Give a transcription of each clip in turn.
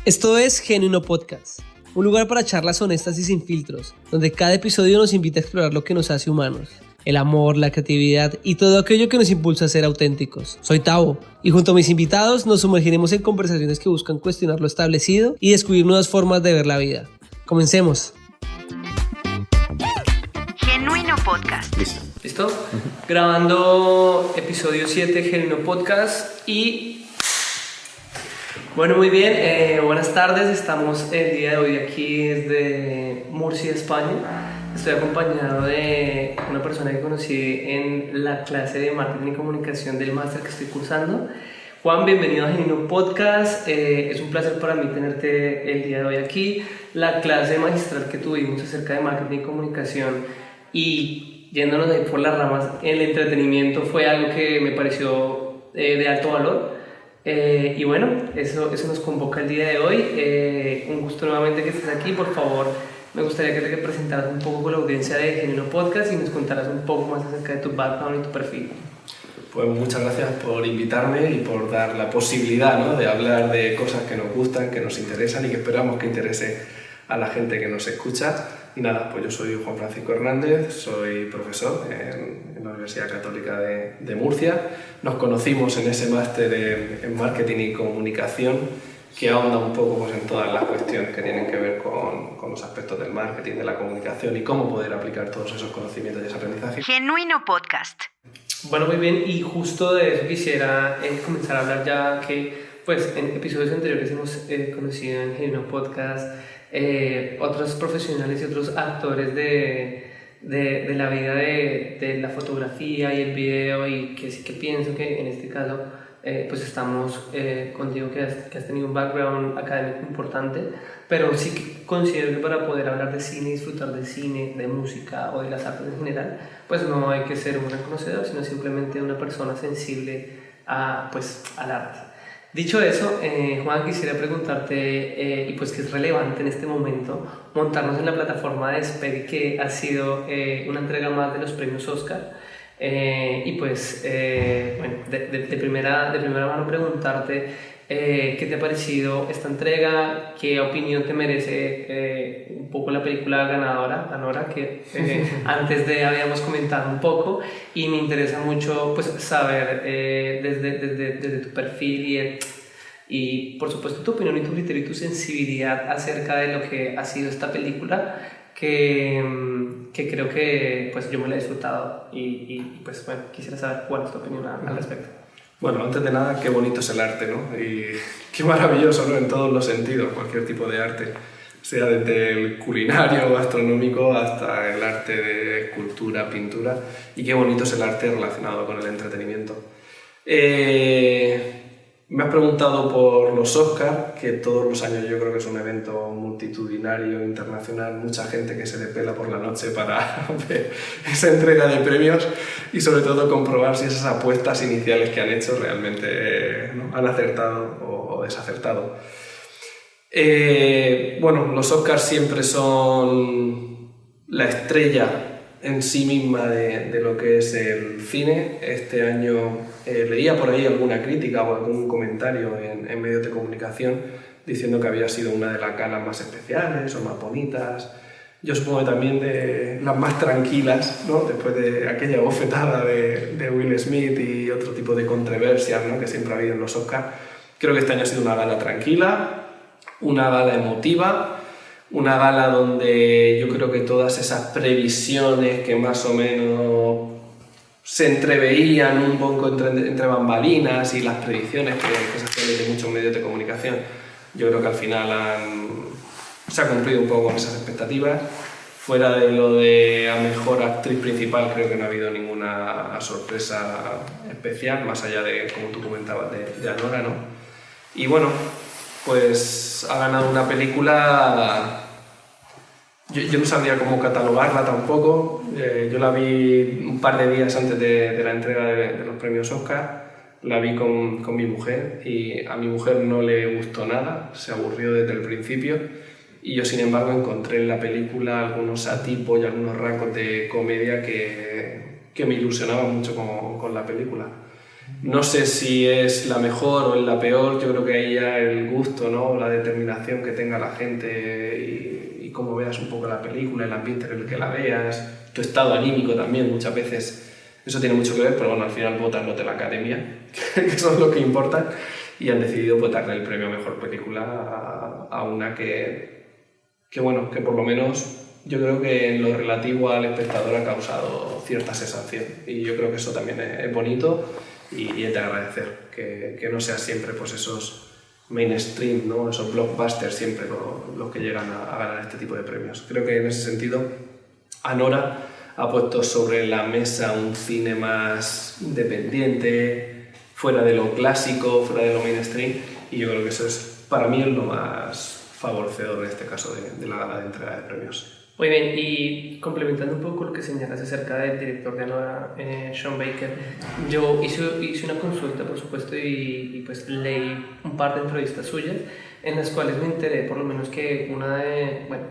Esto es Genuino Podcast, un lugar para charlas honestas y sin filtros, donde cada episodio nos invita a explorar lo que nos hace humanos, el amor, la creatividad y todo aquello que nos impulsa a ser auténticos. Soy Tavo y junto a mis invitados nos sumergiremos en conversaciones que buscan cuestionar lo establecido y descubrir nuevas formas de ver la vida. Comencemos. Genuino Podcast. ¿Listo? Grabando episodio 7 Genuino Podcast y... Bueno, muy bien, buenas tardes, estamos el día de hoy aquí desde Murcia, España. Estoy acompañado de una persona que conocí en la clase de Marketing y Comunicación del máster que estoy cursando. Juan, bienvenido a Genuino Podcast, es un placer para mí tenerte el día de hoy aquí. La clase magistral que tuvimos acerca de Marketing y Comunicación y yéndonos de ahí por las ramas, el entretenimiento fue algo que me pareció de alto valor. Y bueno, eso nos convoca el día de hoy. Un gusto nuevamente que estés aquí. Por favor, me gustaría que te presentaras un poco con la audiencia de Genuino Podcast y nos contaras un poco más acerca de tu background y tu perfil. Pues muchas gracias por invitarme y por dar la posibilidad, ¿no?, de hablar de cosas que nos gustan, que nos interesan y que esperamos que interese a la gente que nos escucha. Y nada, pues yo soy Juan Francisco Hernández, soy profesor en la Universidad Católica de Murcia. Nos conocimos en ese máster en Marketing y Comunicación que ahonda un poco pues, en todas las cuestiones que tienen que ver con los aspectos del marketing, de la comunicación y cómo poder aplicar todos esos conocimientos y ese aprendizaje. Genuino Podcast. Bueno, muy bien, y justo de eso quisiera comenzar a hablar ya que pues, en episodios anteriores hemos conocido en Genuino Podcast otros profesionales y otros actores de la vida de la fotografía y el video, y que sí que pienso que en este caso pues estamos contigo que has tenido un background académico importante, pero sí que considero que para poder hablar de cine, disfrutar de cine, de música o de las artes en general, pues no hay que ser un gran conocedor, sino simplemente una persona sensible al arte. Dicho eso, Juan, quisiera preguntarte, y pues que es relevante en este momento, montarnos en la plataforma de Spedi, que ha sido una entrega más de los premios Oscar, y pues, bueno, de primera mano preguntarte qué te ha parecido esta entrega, qué opinión te merece un poco la película ganadora, Anora, que antes de habíamos comentado un poco, y me interesa mucho pues saber desde tu perfil y por supuesto tu opinión y tu criterio y tu sensibilidad acerca de lo que ha sido esta película, que creo que pues yo me la he disfrutado y pues bueno, quisiera saber cuál es tu opinión al respecto. Bueno, antes de nada, qué bonito es el arte, ¿no? Y qué maravilloso, ¿no?, en todos los sentidos, cualquier tipo de arte, sea desde el culinario, gastronómico, hasta el arte de escultura, pintura, y qué bonito es el arte relacionado con el entretenimiento. Me has preguntado por los Oscar, que todos los años yo creo que es un evento multitudinario, internacional, mucha gente que se le pela por la noche para ver esa entrega de premios y sobre todo comprobar si esas apuestas iniciales que han hecho realmente ¿no?, han acertado o desacertado. Bueno, los Oscars siempre son la estrella en sí misma de lo que es el cine. Este año leía por ahí alguna crítica o algún comentario en medios de comunicación diciendo que había sido una de las galas más especiales o más bonitas. Yo supongo que también de las más tranquilas, ¿no?, después de aquella bofetada de Will Smith y otro tipo de controversias, ¿no?, que siempre ha habido en los Oscars. Creo que este año ha sido una gala tranquila, una gala emotiva, una gala donde yo creo que todas esas previsiones que más o menos se entreveían un poco entre bambalinas y las predicciones que se hacían desde muchos medios de comunicación, yo creo que al final se ha cumplido un poco con esas expectativas. Fuera de lo de a mejor actriz principal, creo que no ha habido ninguna sorpresa especial, más allá de, como tú comentabas, de Anora, ¿no? Y bueno, pues ha ganado una película. Yo no sabía cómo catalogarla tampoco. Yo la vi un par de días antes de la entrega de los premios Oscar. La vi con mi mujer y a mi mujer no le gustó nada, se aburrió desde el principio, y yo sin embargo encontré en la película algunos atipos y algunos rasgos de comedia que me ilusionaban mucho con la película. No sé si es la mejor o es la peor, yo creo que ahí ya el gusto, ¿no? La determinación que tenga la gente y cómo veas un poco la película, el ambiente en el que la veas, tu estado anímico también, muchas veces eso tiene mucho que ver, pero bueno, al final votan los de la academia, que eso es lo que importa, y han decidido pues, darle el premio a mejor película a una que bueno, que por lo menos yo creo que en lo relativo al espectador ha causado cierta sensación, y yo creo que eso también es bonito y es de agradecer, que no sea siempre pues esos mainstream, ¿no? Esos blockbusters siempre los que llegan a ganar este tipo de premios. Creo que en ese sentido Anora ha puesto sobre la mesa un cine más independiente, fuera de lo clásico, fuera de lo mainstream, y yo creo que eso es, para mí, es lo más favorecedor en este caso de la gala de entrega de premios. Muy bien, y complementando un poco lo que señalas acerca del director de Anora, Sean Baker, yo hice una consulta, por supuesto, y pues leí un par de entrevistas suyas en las cuales me enteré por lo menos que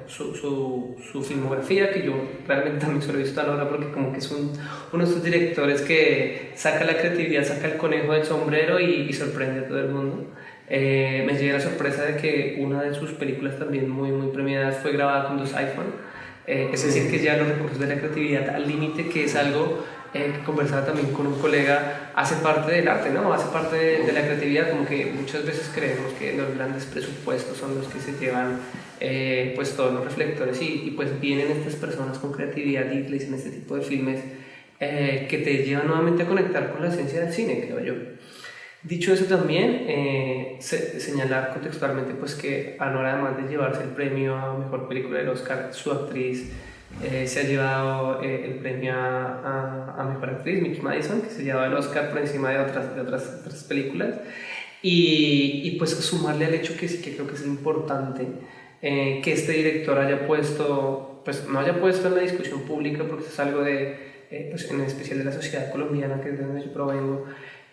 su filmografía, que yo realmente también solo he visto Anora porque como que es uno de esos directores que saca la creatividad, saca el conejo del sombrero y sorprende a todo el mundo. Me llevé la sorpresa de que una de sus películas también muy, muy premiadas fue grabada con 2 iPhone. Es decir, que ya los recursos de la creatividad al límite, que es algo que conversaba también con un colega, hace parte del arte, ¿no? Hace parte de la creatividad, como que muchas veces creemos que los grandes presupuestos son los que se llevan pues todos los reflectores y pues vienen estas personas con creatividad y le dicen este tipo de filmes que te llevan nuevamente a conectar con la esencia del cine, creo yo. Dicho eso también, señalar contextualmente pues que Anora, además de llevarse el premio a Mejor Película del Oscar, su actriz se ha llevado el premio a Mejor Actriz, Mickey Madison, que se ha llevado el Oscar por encima de otras películas, y pues sumarle al hecho que sí que creo que es importante que este director haya puesto, pues no haya puesto en la discusión pública, porque es algo pues en especial de la sociedad colombiana, que es de donde yo provengo,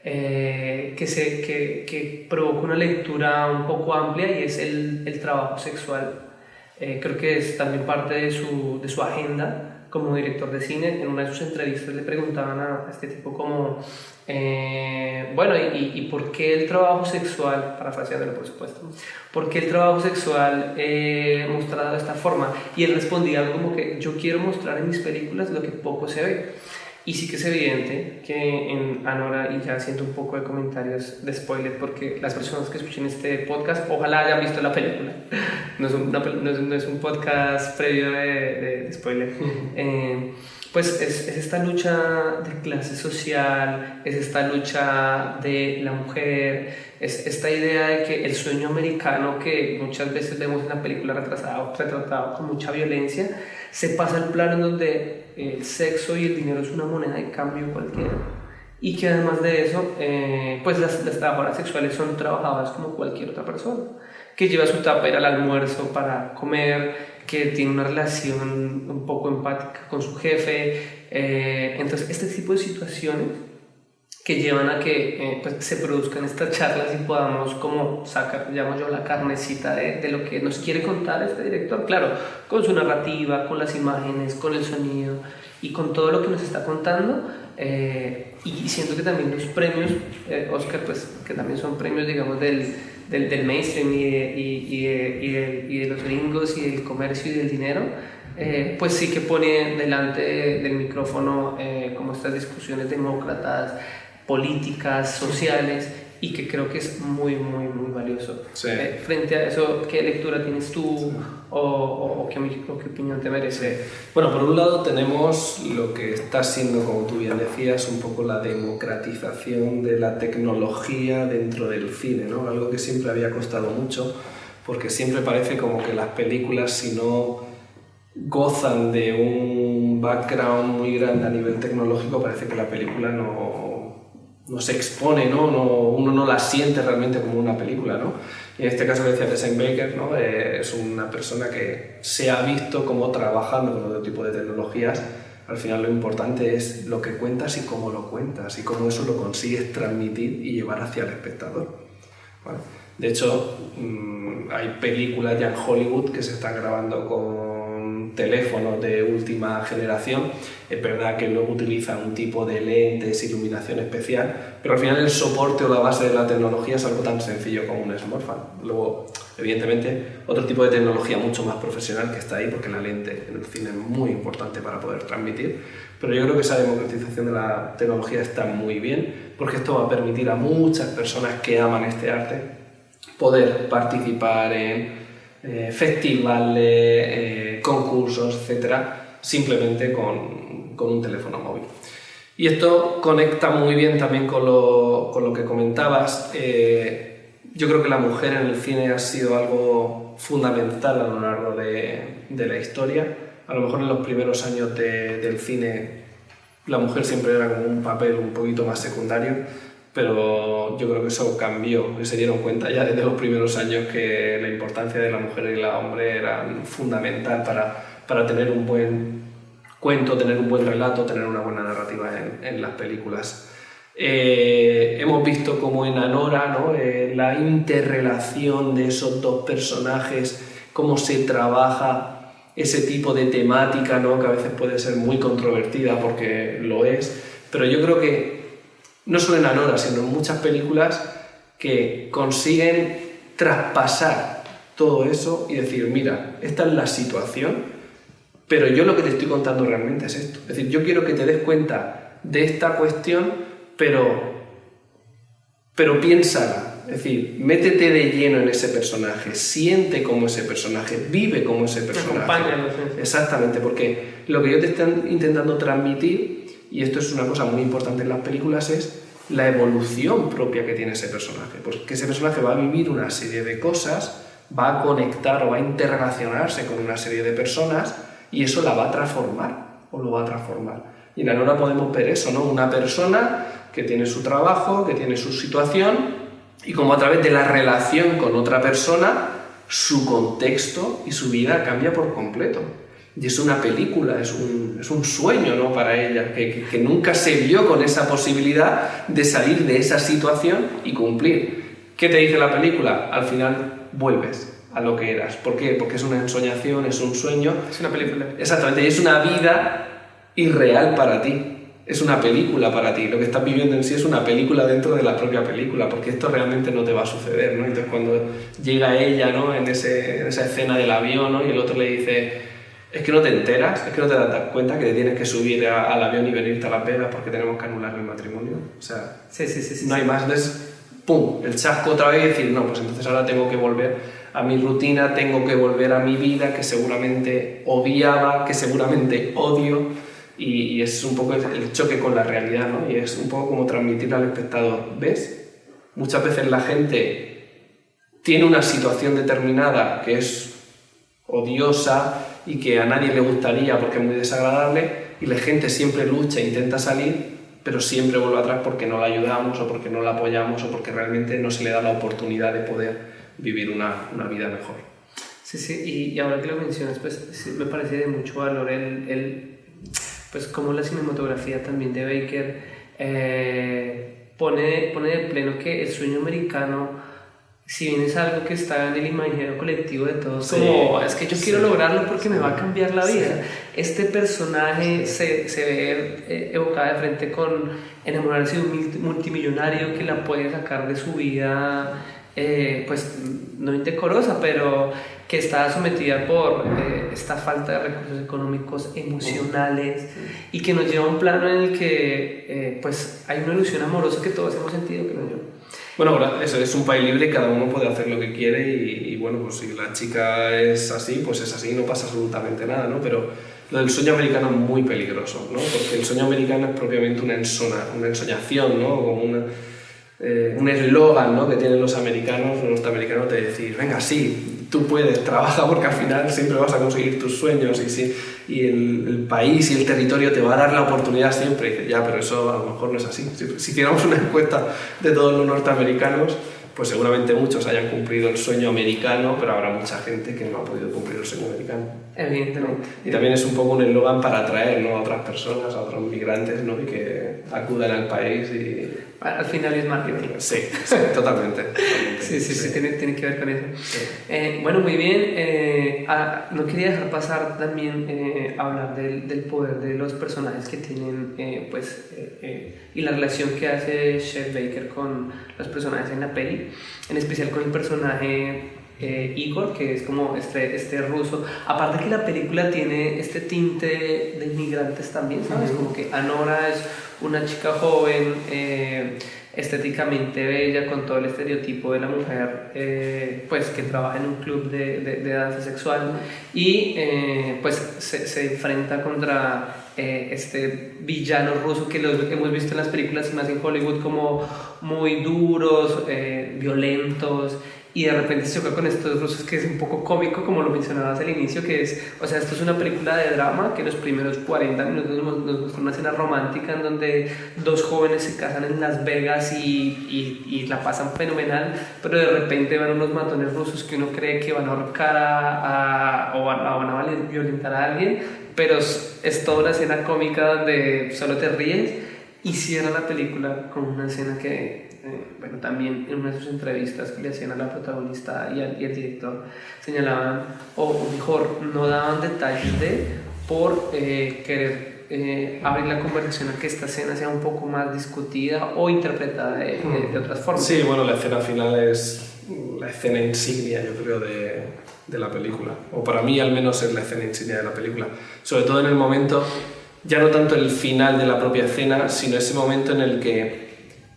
que provoca una lectura un poco amplia, y es el trabajo sexual. Creo que es también parte de su agenda como director de cine. En una de sus entrevistas le preguntaban a este tipo como ¿y por qué el trabajo sexual, parafraseándolo por supuesto, por qué el trabajo sexual mostrado de esta forma? Y él respondía algo como que yo quiero mostrar en mis películas lo que poco se ve. Y sí que es evidente que en Anora, y ya haciendo un poco de comentarios de spoiler, porque las personas que escuchen este podcast ojalá hayan visto la película, no es un podcast previo de spoiler. Pues es esta lucha de clase social, es esta lucha de la mujer, es esta idea de que el sueño americano, que muchas veces vemos en la película retratado con mucha violencia, se pasa al plano en donde el sexo y el dinero es una moneda de cambio cualquiera, y que además de eso pues las trabajadoras sexuales son trabajadoras como cualquier otra persona, que lleva su tupper al almuerzo para comer, que tiene una relación un poco empática con su jefe. Entonces este tipo de situaciones que llevan a que pues se produzcan estas charlas y podamos como sacar, llamo yo, la carnecita de lo que nos quiere contar este director, claro, con su narrativa, con las imágenes, con el sonido y con todo lo que nos está contando. Y siento que también los premios Oscar, pues que también son premios, digamos, del mainstream y de los gringos y del comercio y del dinero, pues sí que pone delante del micrófono como estas discusiones demócratas, políticas, sociales, y que creo que es muy, muy, muy valioso. Sí. Frente a eso, ¿qué lectura tienes tú? Sí. ¿O qué opinión te merece? Bueno, por un lado tenemos lo que está siendo, como tú bien decías, un poco la democratización de la tecnología dentro del cine, ¿no? Algo que siempre había costado mucho, porque siempre parece como que las películas, si no gozan de un background muy grande a nivel tecnológico, parece que la película no se expone, ¿no? Uno no la siente realmente como una película, ¿no? Y en este caso que decía de Sean Baker, ¿no? Es una persona que se ha visto como trabajando con otro tipo de tecnologías. Al final lo importante es lo que cuentas y cómo lo cuentas y cómo eso lo consigues transmitir y llevar hacia el espectador, ¿vale? De hecho, hay películas ya en Hollywood que se están grabando con teléfonos de última generación. Es verdad que luego utilizan un tipo de lentes, iluminación especial, pero al final el soporte o la base de la tecnología es algo tan sencillo como un smartphone. Luego, evidentemente, otro tipo de tecnología mucho más profesional que está ahí, porque la lente en el cine es muy importante para poder transmitir, pero yo creo que esa democratización de la tecnología está muy bien, porque esto va a permitir a muchas personas que aman este arte poder participar en festivales, concursos, etcétera, simplemente con un teléfono móvil. Y esto conecta muy bien también con lo que comentabas. Yo creo que la mujer en el cine ha sido algo fundamental a lo largo de la historia. A lo mejor en los primeros años del cine la mujer siempre era como un papel un poquito más secundario, pero yo creo que eso cambió y se dieron cuenta ya desde los primeros años que la importancia de la mujer y el hombre era fundamental para tener un buen cuento, tener un buen relato, tener una buena narrativa en las películas. Hemos visto como en Anora, ¿no? La interrelación de esos dos personajes, cómo se trabaja ese tipo de temática, ¿no? Que a veces puede ser muy controvertida porque lo es, pero yo creo que no solo en Anora, sino en muchas películas que consiguen traspasar todo eso y decir, mira, esta es la situación, pero yo lo que te estoy contando realmente es esto. Es decir, yo quiero que te des cuenta de esta cuestión, pero piénsala. Es decir, métete de lleno en ese personaje, siente como ese personaje, vive como ese personaje. Acompáñalo. Exactamente, porque lo que yo te estoy intentando transmitir, y esto es una cosa muy importante en las películas, es la evolución propia que tiene ese personaje. Porque ese personaje va a vivir una serie de cosas, va a conectar o va a interrelacionarse con una serie de personas y eso la va a transformar o lo va a transformar. Y en Anora podemos ver eso, ¿no? Una persona que tiene su trabajo, que tiene su situación, y como a través de la relación con otra persona, su contexto y su vida cambia por completo. Y es una película, es un sueño, ¿no? Para ella, que nunca se vio con esa posibilidad de salir de esa situación y cumplir. ¿Qué te dice la película? Al final vuelves a lo que eras. ¿Por qué? Porque es una ensoñación, es un sueño. Es una película. Exactamente, y es una vida irreal para ti. Es una película para ti, lo que estás viviendo en sí es una película dentro de la propia película, porque esto realmente no te va a suceder, ¿no? Entonces cuando llega ella, ¿no? en esa escena del avión, ¿no? Y el otro le dice, es que no te enteras, es que no te das cuenta que te tienes que subir al avión y venirte a Las Vegas porque tenemos que anular el matrimonio. O sea, Sí. no hay más. Entonces, ¡pum!, el chasco otra vez y decir, no, pues entonces ahora tengo que volver a mi rutina, tengo que volver a mi vida que seguramente odiaba, que seguramente odio. Y es un poco el choque con la realidad, ¿no? Y es un poco como transmitir al espectador, ¿ves? Muchas veces la gente tiene una situación determinada que es odiosa y que a nadie le gustaría porque es muy desagradable y la gente siempre lucha e intenta salir, pero siempre vuelve atrás porque no la ayudamos o porque no la apoyamos o porque realmente no se le da la oportunidad de poder vivir una vida mejor. Sí, y ahora que lo mencionas, pues sí, me parece de mucho valor pues como la cinematografía también de Baker pone de pleno que el sueño americano, si bien es algo que está en el imaginario colectivo de todos, sí, como es que yo quiero lograrlo porque me va a cambiar la vida. Sí. Este personaje se ve evocado de frente con enamorarse de un multimillonario que la puede sacar de su vida, pues no indecorosa, pero que está sometida por esta falta de recursos económicos, emocionales, y que nos lleva a un plano en el que pues hay una ilusión amorosa que todos hemos sentido, creo yo. Bueno, eso es un país libre y cada uno puede hacer lo que quiere y bueno, pues si la chica es así, pues es así, no pasa absolutamente nada, ¿no? Pero lo del sueño americano es muy peligroso, ¿no? Porque el sueño americano es propiamente una ensoñación, ¿no? Como un eslogan, ¿no? Que tienen los norteamericanos de decir, venga, sí, tú puedes, trabaja porque al final siempre vas a conseguir tus sueños y el país y el territorio te va a dar la oportunidad siempre. Y dices, ya, pero eso a lo mejor no es así. Si hiciéramos una encuesta de todos los norteamericanos, pues seguramente muchos hayan cumplido el sueño americano, pero habrá mucha gente que no ha podido cumplir el sueño americano. Evidentemente. Y también es un poco un eslogan para atraer, ¿no? A otras personas, a otros migrantes, ¿no? Y que acudan al país y... Al final es marketing. Sí, totalmente. Sí, tiene que ver con eso. Sí. Bueno, muy bien. No quería dejar pasar también hablar del poder de los personajes que tienen, y la relación que hace Chet Baker con los personajes en la peli, en especial con el personaje Igor, que es como este ruso. Aparte que la película tiene este tinte de inmigrantes también, ¿sabes? Como que Anora es una chica joven, estéticamente bella, con todo el estereotipo de la mujer pues que trabaja en un club de danza sexual y pues se enfrenta contra este villano ruso que los hemos visto en las películas y más en Hollywood como muy duros, violentos, y de repente se choca con estos rusos que es un poco cómico, como lo mencionabas al inicio, que es, o sea, esto es una película de drama que los primeros 40 minutos nos muestra una escena romántica en donde dos jóvenes se casan en Las Vegas y la pasan fenomenal, pero de repente van unos matones rusos que uno cree que van a ahorcar o van a violentar a alguien, pero es toda una escena cómica donde solo te ríes, y cierra la película con una escena que también en una de sus entrevistas que le hacían a la protagonista y al director señalaban, o mejor, no daban detalles por querer abrir la conversación a que esta escena sea un poco más discutida o interpretada de otras formas. Sí, bueno, la escena final es la escena insignia, yo creo, de la película, o para mí al menos es la escena insignia de la película, sobre todo en el momento, ya no tanto el final de la propia escena, sino ese momento en el que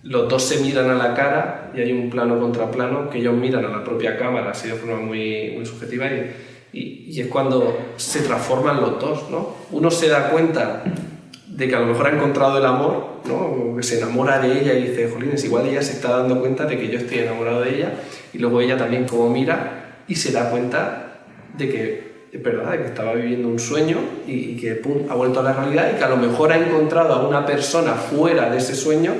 los dos se miran a la cara y hay un plano contra plano que ellos miran a la propia cámara, así de forma muy, muy subjetiva, y es cuando se transforman los dos, ¿no? Uno se da cuenta de que a lo mejor ha encontrado el amor, ¿no? Que se enamora de ella y dice, jolines, igual ella se está dando cuenta de que yo estoy enamorado de ella, y luego ella también como mira y se da cuenta de que es verdad, de que estaba viviendo un sueño y que pum, ha vuelto a la realidad, y que a lo mejor ha encontrado a una persona fuera de ese sueño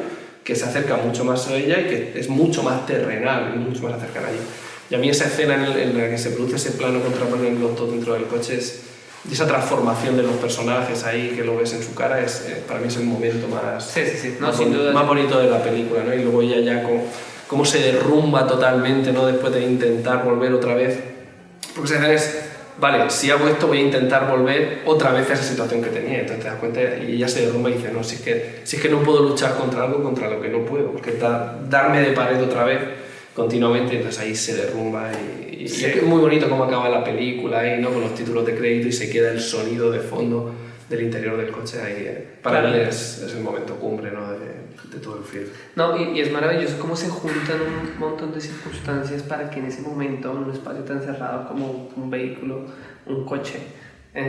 que se acerca mucho más a ella y que es mucho más terrenal y mucho más cercana a ella. Y a mí esa escena en la que se produce ese plano contra plano en los dos dentro del coche, y esa transformación de los personajes ahí, que lo ves en su cara, para mí es el momento más, No, sin duda, más bonito de la película, ¿no? Y luego ella ya cómo se derrumba totalmente, ¿no? Después de intentar volver otra vez, porque esa escena es, vale, si hago esto voy a intentar volver otra vez a esa situación que tenía. Entonces te das cuenta y ella se derrumba y dice, no, si es que no puedo luchar contra algo contra lo que no puedo, porque darme de pared otra vez continuamente, entonces ahí se derrumba y es muy bonito cómo acaba la película ahí, ¿no? Con los títulos de crédito y se queda el sonido de fondo del interior del coche ahí. Para mí es el momento cumbre, ¿no? de todo el film. No, y es maravilloso cómo se juntan un montón de circunstancias para que en ese momento, en un espacio tan cerrado como un vehículo, un coche, se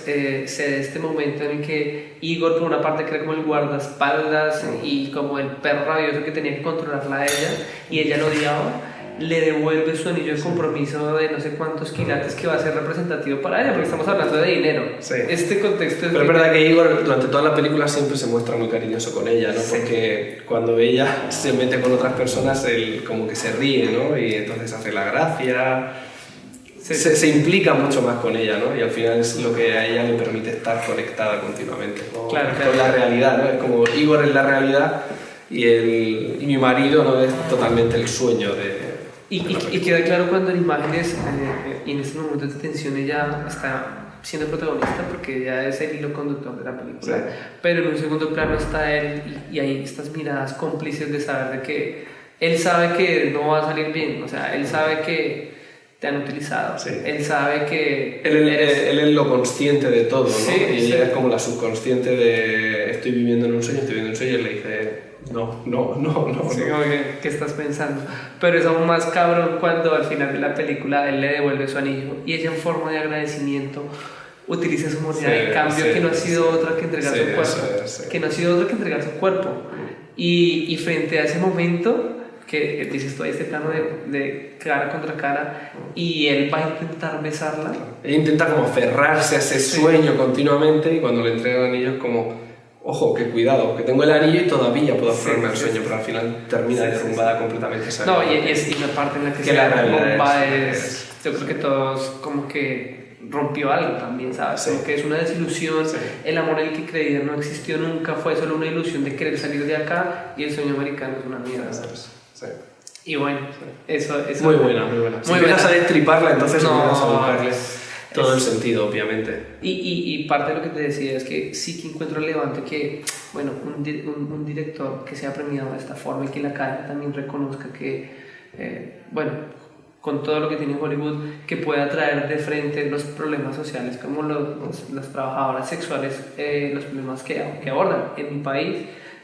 dé este momento en el que Igor, por una parte, crea como el guardaespaldas y como el perro rabioso que tenía que controlarla a ella, y ella lo odiaba, le devuelve su anillo de compromiso de no sé cuántos quilates que va a ser representativo para ella, porque estamos hablando de dinero. Sí. Este contexto es... Pero es verdad que Igor durante toda la película siempre se muestra muy cariñoso con ella, ¿no? Sí. Porque cuando ella se mete con otras personas, él como que se ríe, ¿no? Y entonces hace la gracia, se implica mucho más con ella, ¿no? Y al final es lo que a ella le permite estar conectada continuamente, ¿no? Claro. Con la realidad, ¿no? Es como Igor es la realidad y mi marido, ¿no? Es totalmente el sueño de... Y queda claro cuando en imágenes y en estos momentos de tensión ella está siendo protagonista, porque ella es el hilo conductor de la película, sí. Pero en un segundo plano está él y hay estas miradas cómplices de saber de que él sabe que no va a salir bien, o sea, él sabe que te han utilizado, sí. Él sabe que... Él es lo consciente de todo, ¿no? Sí, y ella es como la subconsciente de estoy viviendo en un sueño, y él le dice... No. Sí, como que, ¿qué estás pensando? Pero es aún más cabrón cuando al final de la película él le devuelve su anillo y ella en forma de agradecimiento utiliza su moneda de cambio, que no ha sido otra que entregar su cuerpo. Que no ha sido otra que entregar su cuerpo. Y frente a ese momento, que dices tú, este plano de cara contra cara, y él va a intentar besarla. Él intenta como aferrarse a ese sueño continuamente, y cuando le entrega el anillo es como... Ojo, que cuidado, que tengo el anillo y todavía puedo aferrarme al sueño, pero al final termina derrumbada completamente. No, y es una parte en la que se derrumba es... Yo creo que todos como que rompió algo también, ¿sabes? Sí. Como que es una desilusión, sí. El amor en el que creía no existió nunca, fue solo una ilusión de querer salir de acá, y el sueño americano es una mierda. Sí. Y bueno, eso Muy buena, muy buena. Si empiezas a destriparla, entonces empiezas a buscarle todo el sentido, obviamente. Y parte de lo que te decía es que sí que encuentro relevante que, bueno, un director que sea premiado de esta forma y que la academia también reconozca que, bueno, con todo lo que tiene Hollywood, que pueda traer de frente los problemas sociales como las trabajadoras sexuales, los problemas que abordan. En mi país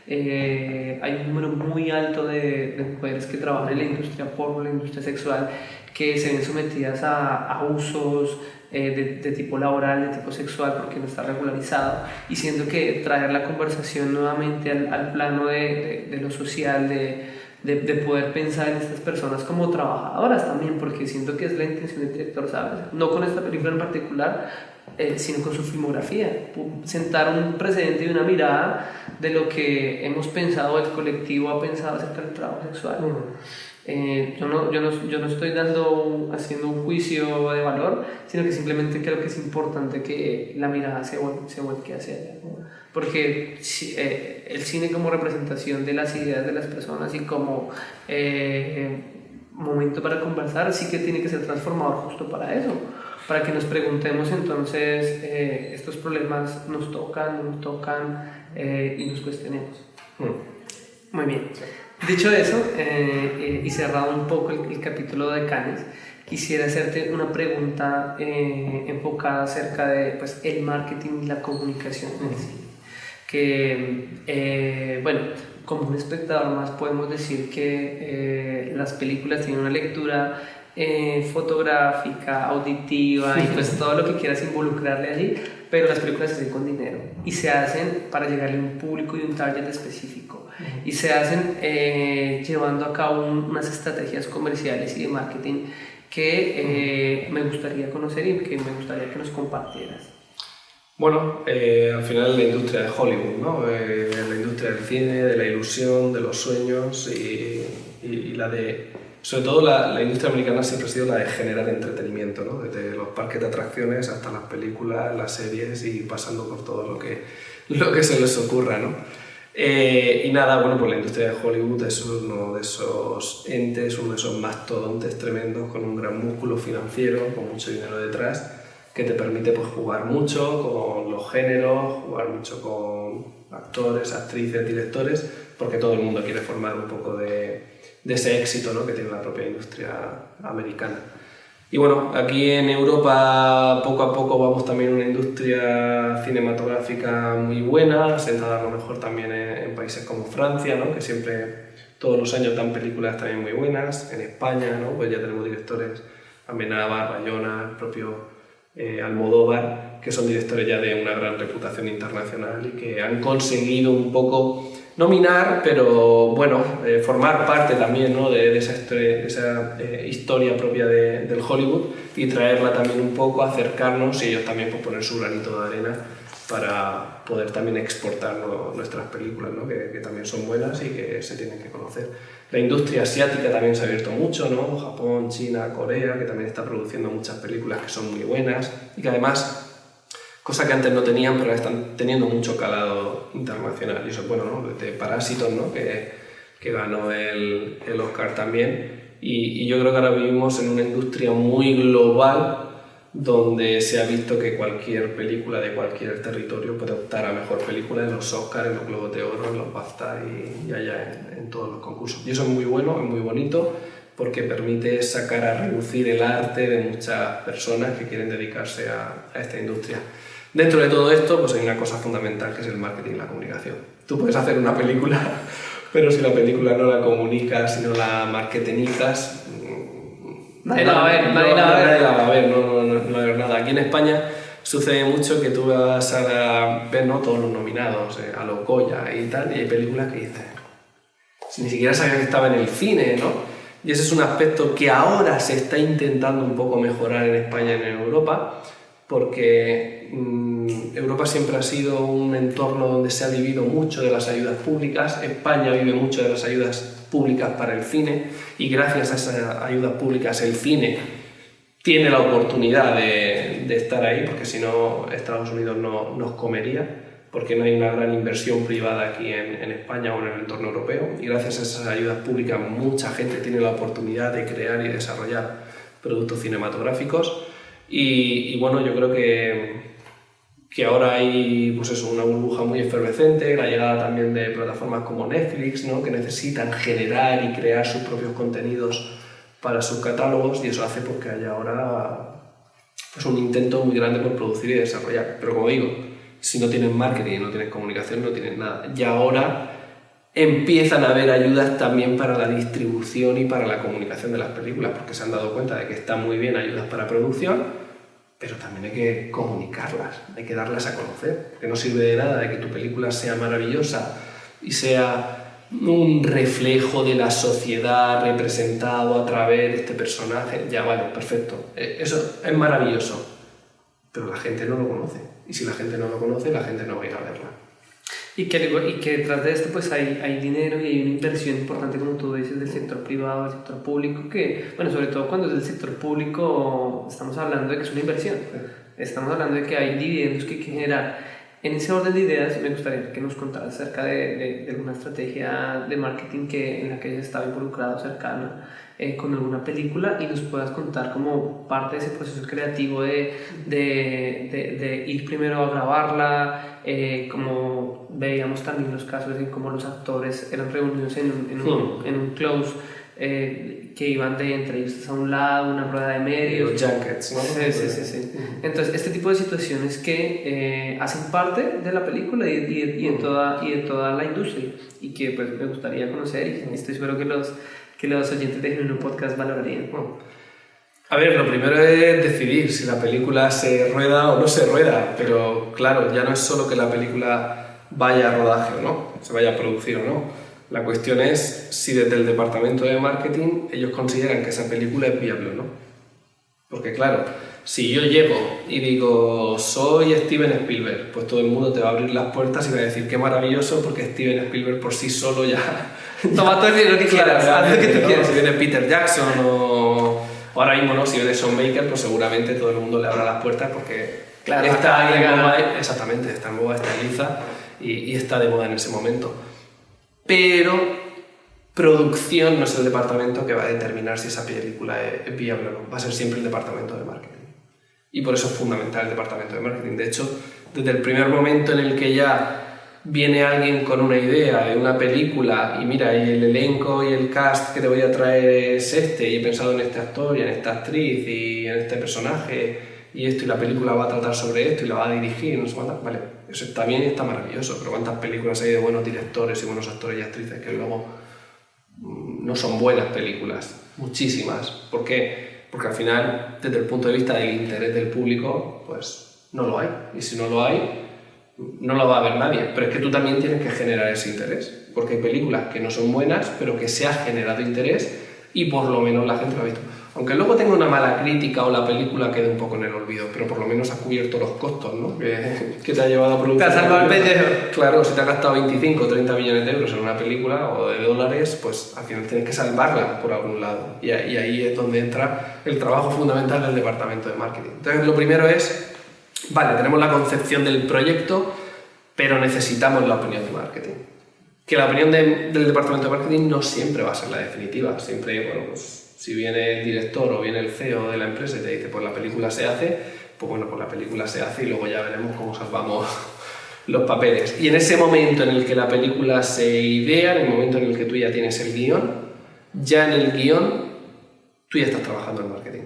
hay un número muy alto de mujeres que trabajan en la industria porno, la industria sexual, que se ven sometidas a abusos de tipo laboral, de tipo sexual, porque no está regularizado, y siento que traer la conversación nuevamente al plano de lo social, de poder pensar en estas personas como trabajadoras también, porque siento que es la intención del director, ¿sabes? No con esta película en particular, sino con su filmografía, sentar un precedente y una mirada de lo que hemos pensado, el colectivo ha pensado acerca del trabajo sexual. Yo no estoy haciendo un juicio de valor, sino que simplemente creo que es importante que la mirada se vuelque hacia allá, ¿no? Porque el cine como representación de las ideas de las personas y como momento para conversar sí que tiene que ser transformador justo para eso, para que nos preguntemos entonces estos problemas nos tocan y nos cuestionemos. Muy bien. Dicho eso, y cerrado un poco el capítulo de Cannes, quisiera hacerte una pregunta enfocada acerca de pues, el marketing y la comunicación en el cine. Que, bueno, como un espectador más podemos decir que las películas tienen una lectura fotográfica, auditiva y pues todo lo que quieras involucrarle allí, pero las películas se hacen con dinero y se hacen para llegarle a un público y un target específico y se hacen llevando a cabo unas estrategias comerciales y de marketing que me gustaría conocer y que me gustaría que nos compartieras. Bueno, al final la industria de Hollywood, ¿no? La industria del cine, de la ilusión, de los sueños y la de... Sobre todo la industria americana siempre ha sido la de generar entretenimiento, ¿no? Desde los parques de atracciones hasta las películas, las series y pasando por todo lo que se les ocurra, ¿no? Y nada, bueno, pues la industria de Hollywood es uno de esos entes, uno de esos mastodontes tremendos con un gran músculo financiero, con mucho dinero detrás, que te permite pues, jugar mucho con los géneros, jugar mucho con actores, actrices, directores, porque todo el mundo quiere formar un poco de ese éxito, ¿no? Que tiene la propia industria americana. Y bueno, aquí en Europa poco a poco vamos también a una industria cinematográfica muy buena, sentada a lo mejor también en países como Francia, ¿no? Que siempre todos los años dan películas también muy buenas. En España, ¿no? Pues ya tenemos directores, Amenábar, Bayona, el propio Almodóvar, que son directores ya de una gran reputación internacional y que han conseguido un poco nominar, pero bueno, formar parte también, ¿no? de esa historia propia del Hollywood y traerla también un poco, acercarnos y ellos también pues, poner su granito de arena para poder también exportar nuestras películas, ¿no? que también son buenas y que se tienen que conocer. La industria asiática también se ha abierto mucho, ¿no? Japón, China, Corea, que también está produciendo muchas películas que son muy buenas y que además, cosa que antes no tenían, pero están teniendo mucho calado internacional. Y eso es bueno, ¿no? De Parásitos, ¿no? que ganó el Oscar también. Y yo creo que ahora vivimos en una industria muy global donde se ha visto que cualquier película de cualquier territorio puede optar a mejor película en los Oscars, en los Globos de Oro, en los BAFTA y allá en todos los concursos. Y eso es muy bueno, es muy bonito, porque permite sacar a relucir el arte de muchas personas que quieren dedicarse a esta industria. Dentro de todo esto, pues hay una cosa fundamental que es el marketing y la comunicación. Tú puedes hacer una película, pero si la película no la comunicas, si no la marketingizas, nadie la va a ver, no va a haber nada. Aquí en España sucede mucho que tú vas a ver, ¿no? Todos los nominados a los Goya y tal, y hay películas que dices, ni siquiera sabías que estaba en el cine, ¿no? Y ese es un aspecto que ahora se está intentando un poco mejorar en España y en Europa, porque Europa siempre ha sido un entorno donde se ha vivido mucho de las ayudas públicas. España vive mucho de las ayudas públicas para el cine y gracias a esas ayudas públicas el cine tiene la oportunidad de estar ahí, porque si no Estados Unidos no nos comería. porque no hay una gran inversión privada aquí en España o en el entorno europeo, y gracias a esas ayudas públicas mucha gente tiene la oportunidad de crear y desarrollar productos cinematográficos. Y bueno, yo creo que ahora hay pues eso, una burbuja muy efervescente, la llegada también de plataformas como Netflix, ¿no? Que necesitan generar y crear sus propios contenidos para sus catálogos, y eso hace pues, que haya ahora pues, un intento muy grande por producir y desarrollar. Pero como digo, si no tienes marketing, no tienes comunicación, no tienes nada. Y ahora empiezan a haber ayudas también para la distribución y para la comunicación de las películas, porque se han dado cuenta de que están muy bien ayudas para producción, pero también hay que comunicarlas, hay que darlas a conocer, que no sirve de nada de que tu película sea maravillosa y sea un reflejo de la sociedad representado a través de este personaje. Ya vale, perfecto, eso es maravilloso, pero la gente no lo conoce, y si la gente no lo conoce, la gente no va a ir a verla. Y que detrás de esto pues hay dinero y hay una inversión importante, como tú dices, del sector privado, del sector público, que, bueno, sobre todo cuando es del sector público estamos hablando de que es una inversión, estamos hablando de que hay dividendos que hay que generar. En ese orden de ideas me gustaría que nos contaras acerca de alguna estrategia de marketing en la que hayas estado involucrado cercana con alguna película, y nos puedas contar como parte de ese proceso creativo de ir primero a grabarla, como veíamos también los casos en cómo los actores eran reunidos en un close, que iban de entrevistas a un lado, una rueda de medios. Los junkets, ¿no? Sí. Entonces, este tipo de situaciones que hacen parte de la película y de toda la industria, y que pues me gustaría conocer, y estoy seguro que los oyentes de Genuino Podcast valorarían. A ver, lo primero es decidir si la película se rueda o no se rueda, pero claro, ya no es solo que la película vaya a rodaje o no, se vaya a producir o no. La cuestión es si desde el departamento de marketing ellos consideran que esa película es viable o no. Porque claro, si yo llego y digo soy Steven Spielberg, pues todo el mundo te va a abrir las puertas y va a decir qué maravilloso, porque Steven Spielberg por sí solo ya... Toma todo lo que quieras, haz lo que tú quieras. Si viene Peter Jackson o ahora mismo no, si viene Sean Baker, pues seguramente todo el mundo le abra las puertas, porque claro, está en moda, exactamente, está en moda, está en liza y está de moda en ese momento. Pero producción no es el departamento que va a determinar si esa película es viable o no, va a ser siempre el departamento de marketing. Y por eso es fundamental el departamento de marketing. De hecho, desde el primer momento en el que ya viene alguien con una idea de una película y mira, y el elenco y el cast que te voy a traer es este, y he pensado en este actor y en esta actriz y en este personaje y esto, y la película va a tratar sobre esto y la va a dirigir, no sé cuántas, vale, eso está bien y está maravilloso, pero cuántas películas hay de buenos directores y buenos actores y actrices que luego no son buenas películas, muchísimas. ¿Por qué? Porque al final, desde el punto de vista del interés del público, pues no lo hay, y si no lo hay, no lo va a ver nadie. Pero es que tú también tienes que generar ese interés, porque hay películas que no son buenas, pero que se ha generado interés y por lo menos la gente lo ha visto. Aunque luego tenga una mala crítica o la película quede un poco en el olvido, pero por lo menos has cubierto los costos, ¿no? que te ha llevado a producir. Te has salvado el pellejo. Claro, si te has gastado 25 o 30 millones de euros en una película o de dólares, pues al final tienes que salvarla por algún lado. Y ahí es donde entra el trabajo fundamental del departamento de marketing. Entonces, lo primero es, vale, tenemos la concepción del proyecto, pero necesitamos la opinión de marketing. Que la opinión del departamento de marketing no siempre va a ser la definitiva. Siempre, bueno, pues si viene el director o viene el CEO de la empresa y te dice, pues la película se hace, pues bueno, pues la película se hace y luego ya veremos cómo salvamos los papeles. Y en ese momento en el que la película se idea, en el momento en el que tú ya tienes el guión, ya en el guión tú ya estás trabajando en marketing.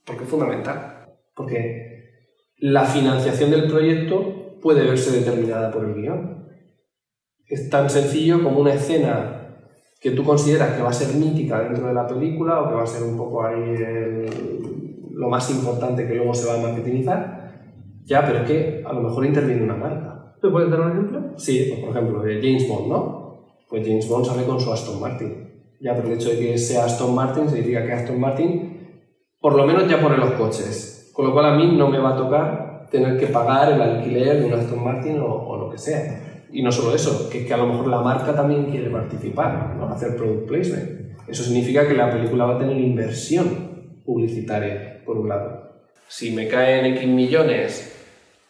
Porque es fundamental. Porque la financiación del proyecto puede verse determinada por el guión. Es tan sencillo como una escena que tú consideras que va a ser mítica dentro de la película o que va a ser un poco ahí lo más importante que luego se va a marketingizar. Ya, pero es que a lo mejor interviene una marca. ¿Me puedes dar un ejemplo? Sí, pues por ejemplo, de James Bond, ¿no? Pues James Bond sale con su Aston Martin. Ya, pero el hecho de que sea Aston Martin significa que Aston Martin por lo menos ya pone los coches. Con lo cual a mí no me va a tocar tener que pagar el alquiler de un Aston Martin o lo que sea. Y no solo eso, que a lo mejor la marca también quiere participar, ¿no? Hacer product placement. Eso significa que la película va a tener inversión publicitaria, por un lado. Si me caen X millones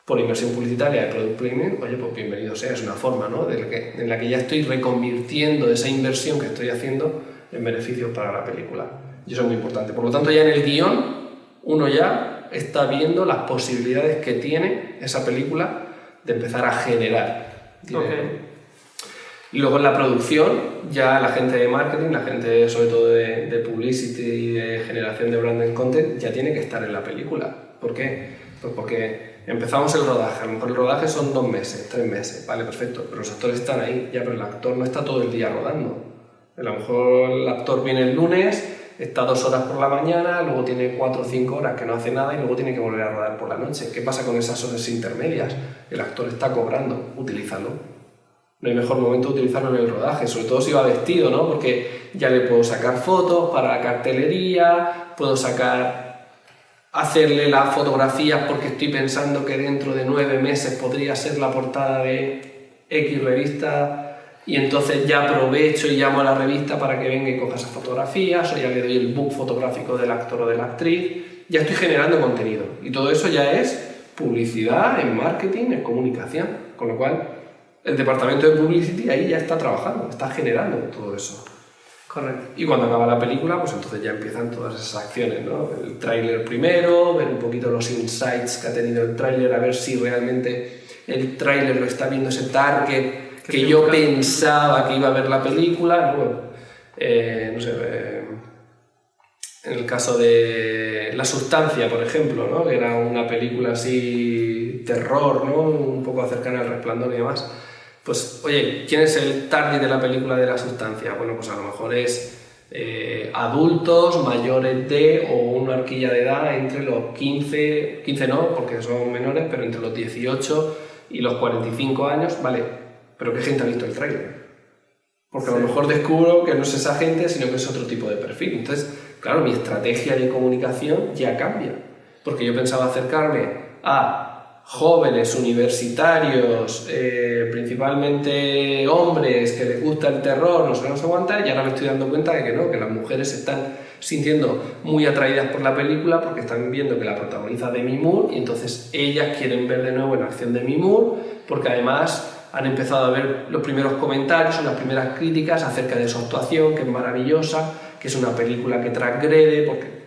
por inversión publicitaria de product placement, oye, pues bienvenido sea, es una forma, ¿no?, en la que ya estoy reconvirtiendo esa inversión que estoy haciendo en beneficios para la película. Y eso es muy importante. Por lo tanto, ya en el guión uno ya está viendo las posibilidades que tiene esa película de empezar a generar dinero. Okay. Y luego en la producción, ya la gente de marketing, la gente sobre todo de publicity y de generación de branded content, ya tiene que estar en la película. ¿Por qué? Pues porque empezamos el rodaje, a lo mejor el rodaje son 2 meses, 3 meses, vale, perfecto, pero los actores están ahí, ya, pero el actor no está todo el día rodando. A lo mejor el actor viene el lunes, está 2 horas por la mañana, luego tiene 4 o 5 horas que no hace nada y luego tiene que volver a rodar por la noche. ¿Qué pasa con esas horas intermedias? El actor está cobrando, utilízalo. No hay mejor momento de utilizarlo en el rodaje, sobre todo si va vestido, ¿no? Porque ya le puedo sacar fotos para la cartelería, puedo hacerle las fotografías porque estoy pensando que dentro de 9 meses podría ser la portada de X revista y entonces ya aprovecho y llamo a la revista para que venga y coja esas fotografías, o ya le doy el book fotográfico del actor o de la actriz. Ya estoy generando contenido y todo eso ya es publicidad, en marketing, en comunicación, con lo cual el departamento de publicity ahí ya está trabajando, está generando todo eso. Correcto. Y cuando acaba la película, pues entonces ya empiezan todas esas acciones, ¿no? El tráiler primero, ver un poquito los insights que ha tenido el tráiler, a ver si realmente el tráiler lo está viendo ese target que yo pensaba que iba a ver la película. Luego, no sé, en el caso de La Sustancia, por ejemplo, ¿no?, que era una película así, terror, ¿no?, un poco cercana al Resplandor y demás. Pues, oye, ¿quién es el target de la película de La Sustancia? Bueno, pues a lo mejor es adultos mayores de, o una horquilla de edad entre los 15 no, porque son menores, pero entre los 18 y los 45 años, vale, pero ¿qué gente ha visto el tráiler? Porque a lo mejor descubro que no es esa gente, sino que es otro tipo de perfil. Entonces, claro, mi estrategia de comunicación ya cambia, porque yo pensaba acercarme a jóvenes universitarios, principalmente hombres que les gusta el terror, no sabemos aguantar, y ahora me estoy dando cuenta de que no, que las mujeres se están sintiendo muy atraídas por la película porque están viendo que la protagoniza Demi Moore y entonces ellas quieren ver de nuevo en acción Demi Moore, porque además han empezado a ver los primeros comentarios o las primeras críticas acerca de su actuación, que es maravillosa, que es una película que transgrede, porque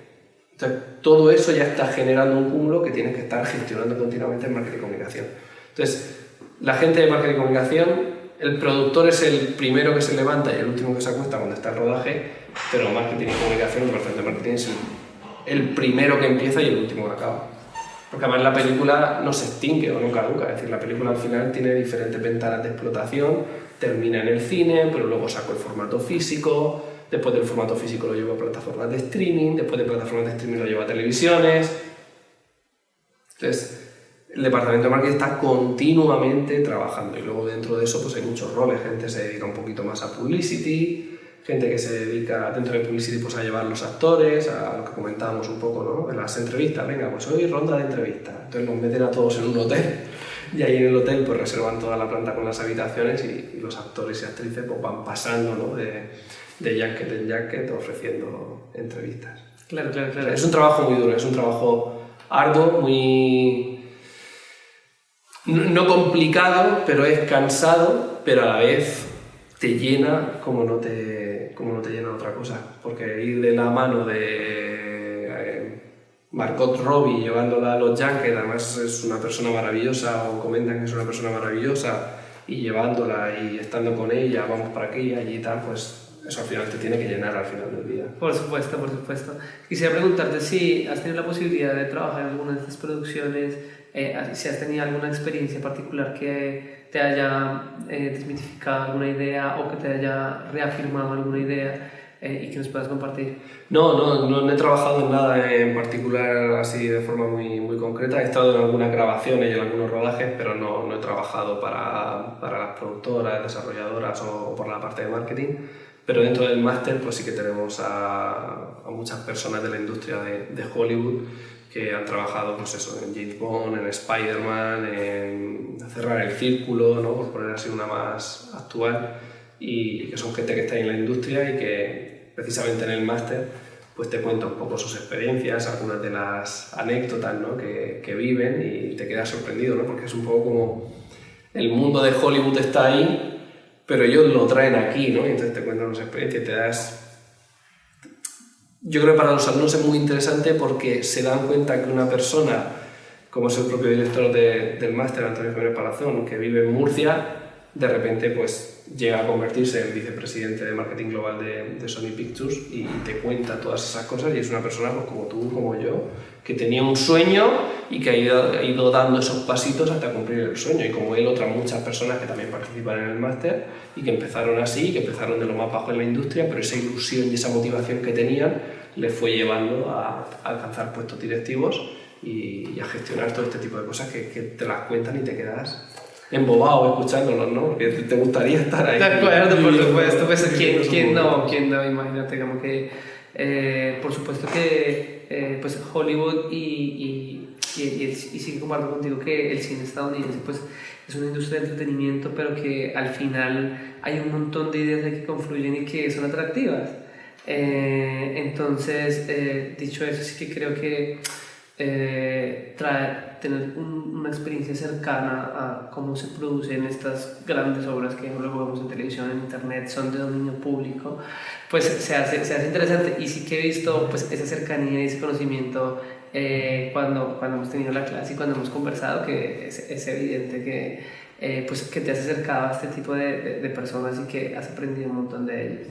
entonces, todo eso ya está generando un cúmulo que tienes que estar gestionando continuamente en marketing y comunicación. Entonces, la gente de marketing y comunicación, el productor es el primero que se levanta y el último que se acuesta cuando está el rodaje, pero marketing y comunicación, el departamento de marketing es el primero que empieza y el último que acaba. Porque además la película no se extingue o no caduca, es decir, la película al final tiene diferentes ventanas de explotación, termina en el cine, pero luego saco el formato físico. Después del formato físico lo llevo a plataformas de streaming, después de plataformas de streaming lo llevo a televisiones. Entonces, el departamento de marketing está continuamente trabajando y luego dentro de eso pues hay muchos roles, gente se dedica un poquito más a publicity, gente que se dedica dentro de publicity pues a llevar los actores, a lo que comentábamos un poco, ¿no?, en las entrevistas. Venga, pues hoy ronda de entrevistas, entonces nos meten a todos en un hotel y ahí en el hotel pues reservan toda la planta con las habitaciones y los actores y actrices pues van pasando, ¿no?, de jacket en jacket ofreciendo entrevistas. Claro. Es un trabajo muy duro, es un trabajo arduo, muy... no complicado, pero es cansado, pero a la vez te llena como no te llena otra cosa. Porque ir de la mano de Margot Robbie llevándola a los jackets, además es una persona maravillosa, o comentan que es una persona maravillosa, y llevándola y estando con ella, vamos para aquí, allí y tal, pues eso al final te tiene que llenar al final del día. Por supuesto. Quisiera preguntarte si has tenido la posibilidad de trabajar en alguna de estas producciones, si has tenido alguna experiencia particular que te haya desmitificado alguna idea o que te haya reafirmado alguna idea y que nos puedas compartir. No he trabajado en nada en particular así de forma muy concreta. He estado en algunas grabaciones y en algunos rodajes, pero no he trabajado para las productoras, desarrolladoras o por la parte de marketing. Pero dentro del máster pues sí que tenemos a muchas personas de la industria de Hollywood que han trabajado pues eso, en James Bond, en Spider-Man, en Cerrar el Círculo, ¿no?, por poner así una más actual, y que son gente que está en la industria y que precisamente en el máster pues te cuenta un poco sus experiencias, algunas de las anécdotas, ¿no? que viven, y te quedas sorprendido, ¿no? Porque es un poco como el mundo de Hollywood está ahí, pero ellos lo traen aquí, ¿no? Y entonces te cuentan sus experiencias y te das... Yo creo que para los alumnos es muy interesante porque se dan cuenta que una persona, como es el propio director del máster, Antonio Jiménez Palazón, que vive en Murcia, de repente pues llega a convertirse en vicepresidente de marketing global de Sony Pictures y te cuenta todas esas cosas, y es una persona pues, como tú, como yo, que tenía un sueño y que ha ido dando esos pasitos hasta cumplir el sueño, y como él, otras muchas personas que también participan en el máster y que empezaron así, que empezaron de lo más bajo en la industria, pero esa ilusión y esa motivación que tenían les fue llevando a alcanzar puestos directivos y a gestionar todo este tipo de cosas que te las cuentan y te quedas embobado escuchándolos, ¿no? Porque te gustaría estar ahí. De acuerdo, por supuesto. Pues, ¿quién no? Imagínate, como que, por supuesto que pues Hollywood y sí que comparto contigo que el cine estadounidense pues es una industria de entretenimiento, pero que al final hay un montón de ideas que confluyen y que son atractivas. Entonces, dicho eso, sí que creo que tener una experiencia cercana a cómo se producen estas grandes obras que luego vemos en televisión, en internet, son de dominio público, pues se hace interesante. Y sí que he visto pues esa cercanía y ese conocimiento cuando hemos tenido la clase y cuando hemos conversado, que es evidente que, pues, que te has acercado a este tipo de personas y que has aprendido un montón de ellos.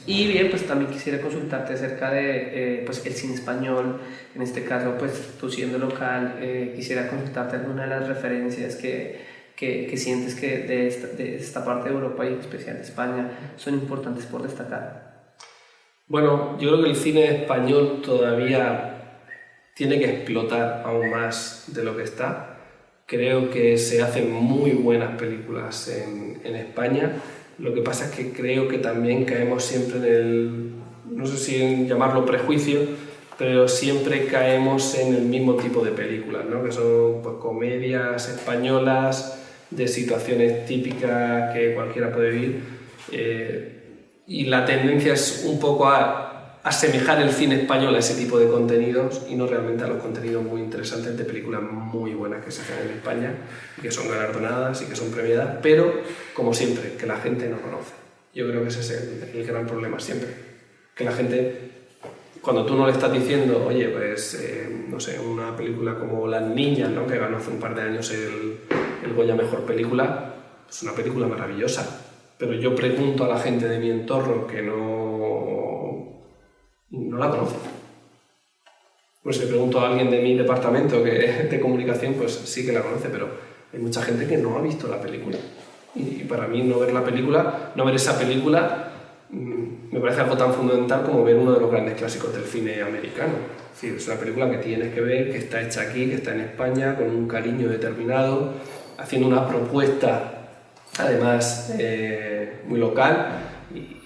Y bien, pues también quisiera consultarte acerca de pues el cine español, en este caso pues tú siendo local, quisiera consultarte alguna de las referencias que sientes que de esta parte de Europa y en especial de España son importantes por destacar. Bueno, yo creo que el cine español todavía tiene que explotar aún más de lo que está. Creo que se hacen muy buenas películas en España. Lo que pasa es que creo que también caemos siempre en el, no sé si en llamarlo prejuicio, pero siempre caemos en el mismo tipo de películas, ¿no? Que son pues, comedias españolas de situaciones típicas que cualquiera puede vivir. Y la tendencia es un poco a asemejar el cine español a ese tipo de contenidos y no realmente a los contenidos muy interesantes de películas muy buenas que se hacen en España y que son galardonadas y que son premiadas, pero como siempre, que la gente no conoce. Yo creo que ese es el gran problema siempre, que la gente, cuando tú no le estás diciendo, oye, pues, no sé, una película como Las Niñas, ¿no? Que ganó hace un par de años el Goya Mejor Película, es una película maravillosa, pero yo pregunto a la gente de mi entorno que no la conoce. Pues si le pregunto a alguien de mi departamento de comunicación, pues sí que la conoce, pero hay mucha gente que no ha visto la película. Y para mí no ver esa película, me parece algo tan fundamental como ver uno de los grandes clásicos del cine americano. Es decir, es una película que tienes que ver, que está hecha aquí, que está en España, con un cariño determinado, haciendo una propuesta, además, muy local,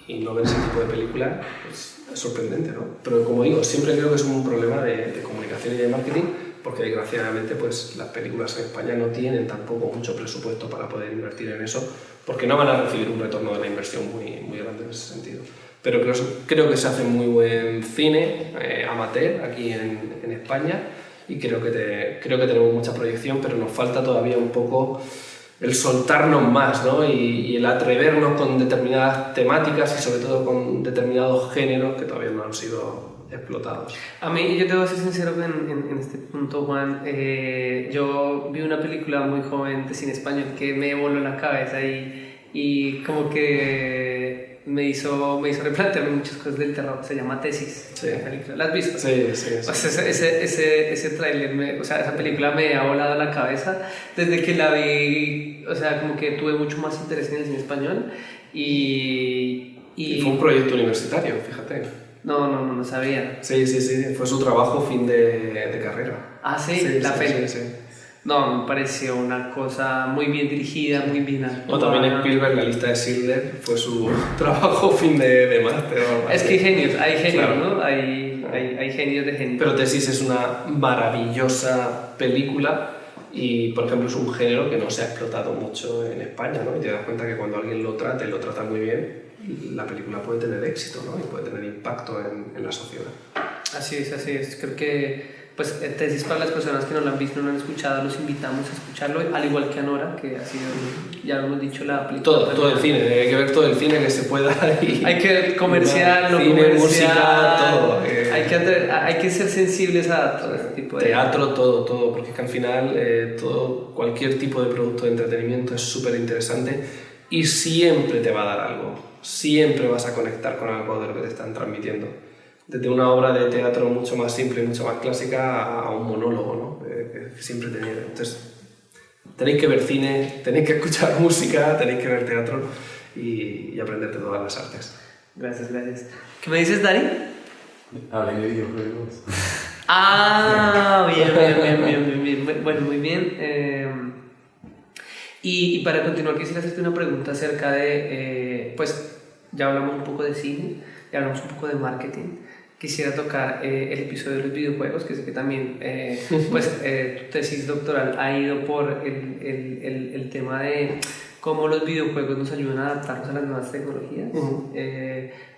y no ver ese tipo de película, pues, es sorprendente, ¿no? Pero como digo, siempre creo que es un problema de comunicación y de marketing, porque desgraciadamente pues, las películas en España no tienen tampoco mucho presupuesto para poder invertir en eso, porque no van a recibir un retorno de la inversión muy, muy grande en ese sentido. Pero creo que se hace muy buen cine amateur aquí en España, y creo que tenemos mucha proyección, pero nos falta todavía un poco el soltarnos más, ¿no? y el atrevernos con determinadas temáticas y sobre todo con determinados géneros que todavía no han sido explotados. A mí, yo te voy a ser sincero en este punto, Juan. Yo vi una película muy joven de cine español que me voló la cabeza y como que me hizo replantearme muchas cosas del terror. Se llama Tesis. Sí. ¿La has visto? Sí. O sea, ese tráiler, o sea, esa película me ha volado la cabeza desde que la vi. O sea, como que tuve mucho más interés en el cine español y fue un proyecto universitario, fíjate. No sabía. Sí, fue su trabajo fin de carrera. Ah, sí, la peli. Sí. No, me pareció una cosa muy bien dirigida, muy bien actuada. O también Spielberg, La lista de Schindler, fue su trabajo fin de máster. Es que hay genios, claro. ¿no? Hay genios de genios. Pero Tesis es una maravillosa película y, por ejemplo, es un género que no se ha explotado mucho en España, ¿no? Y te das cuenta que cuando alguien lo trata muy bien, la película puede tener éxito, ¿no? Y puede tener impacto en la sociedad. Así es. Creo que pues Tesis, para las personas que no la han visto, no la han escuchado, los invitamos a escucharlo, al igual que a Nora, que ha sido, ya lo hemos dicho, la película. Todo el cine, hay que ver todo el cine que se pueda. Hay que ver comercial, no cine, comercial, música, todo. Hay que ser sensibles a todo este tipo de... Teatro, todo, porque es que al final cualquier tipo de producto de entretenimiento es súper interesante y siempre te va a dar algo, siempre vas a conectar con algo de lo que te están transmitiendo. Desde una obra de teatro mucho más simple y mucho más clásica a un monólogo, ¿no? Que siempre tenía. Entonces, tenéis que ver cine, tenéis que escuchar música, tenéis que ver teatro y aprender de todas las artes. Gracias. ¿Qué me dices, Dari? Hablé de videojuegos. Bien. Bueno, muy bien. Y para continuar, quisiera hacerte una pregunta acerca de, pues, ya hablamos un poco de cine, ya hablamos un poco de marketing. Quisiera tocar el episodio de los videojuegos, que sé que también tu tesis doctoral ha ido por el tema de cómo los videojuegos nos ayudan a adaptarnos a las nuevas tecnologías.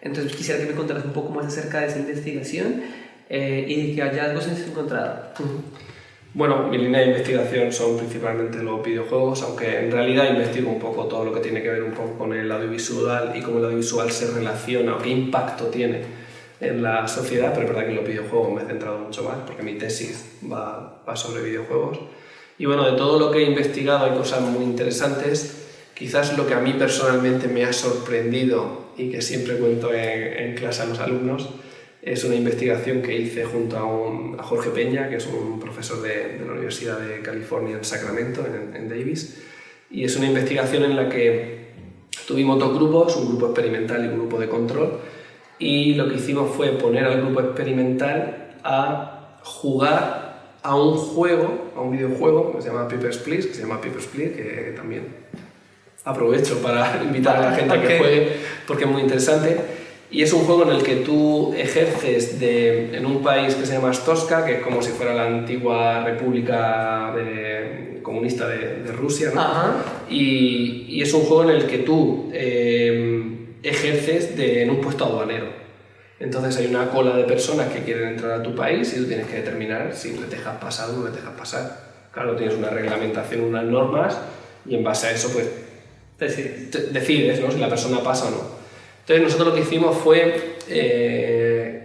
Entonces quisiera que me contaras un poco más acerca de esa investigación y de qué hallazgos has encontrado. Bueno, mi línea de investigación son principalmente los videojuegos, aunque en realidad investigo un poco todo lo que tiene que ver un poco con el audiovisual y cómo el audiovisual se relaciona o qué impacto tiene en la sociedad, pero es verdad que en los videojuegos me he centrado mucho más porque mi tesis va sobre videojuegos. Y bueno, de todo lo que he investigado hay cosas muy interesantes. Quizás lo que a mí personalmente me ha sorprendido y que siempre cuento en clase a los alumnos es una investigación que hice junto a Jorge Peña, que es un profesor de la Universidad de California en Sacramento, en Davis, y es una investigación en la que tuvimos dos grupos, un grupo experimental y un grupo de control, y lo que hicimos fue poner al grupo experimental a jugar a un juego, a un videojuego que se llama Papers, Please, que también aprovecho para invitar a la gente a que juegue porque es muy interesante. Y es un juego en el que tú ejerces en un país que se llama Stoska, que es como si fuera la antigua república comunista de Rusia, ¿no? Y es un juego en el que tú ejerces en un puesto aduanero. Entonces hay una cola de personas que quieren entrar a tu país y tú tienes que determinar si les dejas pasar o no les dejas pasar. Claro, tienes una reglamentación, unas normas y en base a eso pues decides, ¿no? Si la persona pasa o no. Entonces nosotros lo que hicimos fue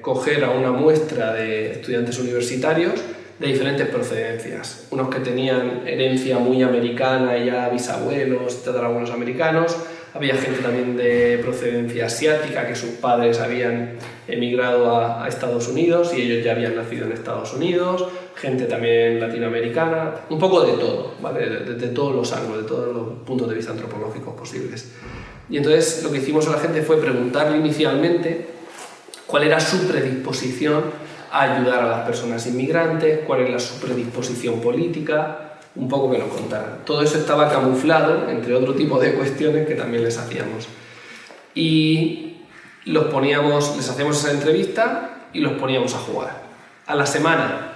coger a una muestra de estudiantes universitarios de diferentes procedencias. Unos que tenían herencia muy americana, ya bisabuelos, tatarabuelos americanos. Había gente también de procedencia asiática, que sus padres habían emigrado a Estados Unidos y ellos ya habían nacido en Estados Unidos. Gente también latinoamericana, un poco de todo, ¿vale? De todos los ángulos, de todos los puntos de vista antropológicos posibles. Y entonces lo que hicimos a la gente fue preguntarle inicialmente cuál era su predisposición a ayudar a las personas inmigrantes, cuál era su predisposición política, un poco que nos contaran. Todo eso estaba camuflado entre otro tipo de cuestiones que también les hacíamos. Y les hacíamos esa entrevista y los poníamos a jugar. A la semana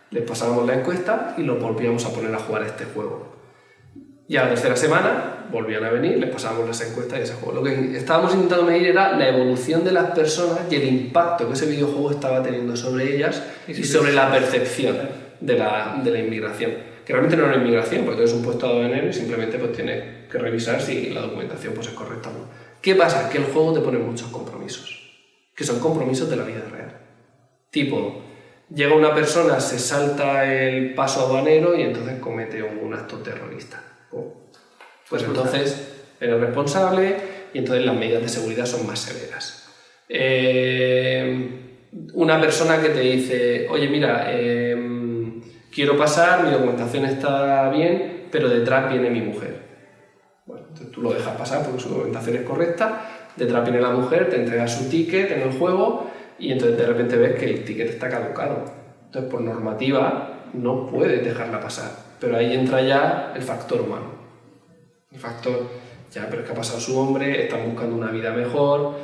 les pasábamos la encuesta y los volvíamos a poner a jugar este juego. Y a la tercera semana volvían a venir, les pasábamos las encuestas y ese juego. Lo que estábamos intentando medir era la evolución de las personas y el impacto que ese videojuego estaba teniendo sobre ellas y sobre la percepción de la inmigración. Que realmente no era una inmigración, porque tú eres un puesto aduanero y simplemente pues tienes que revisar si la documentación pues es correcta o no. ¿Qué pasa? Que el juego te pone muchos compromisos, que son compromisos de la vida real. Tipo, llega una persona, se salta el paso aduanero y entonces comete un acto terrorista. Pues entonces eres responsable y entonces las medidas de seguridad son más severas. Una persona que te dice, oye mira, quiero pasar, mi documentación está bien, pero detrás viene mi mujer. Bueno, entonces tú lo dejas pasar porque su documentación es correcta, detrás viene la mujer, te entrega su ticket en el juego y entonces de repente ves que el ticket está caducado. Entonces por normativa no puedes dejarla pasar, pero ahí entra ya el factor humano. El factor, ya, pero es que ha pasado su hombre, están buscando una vida mejor.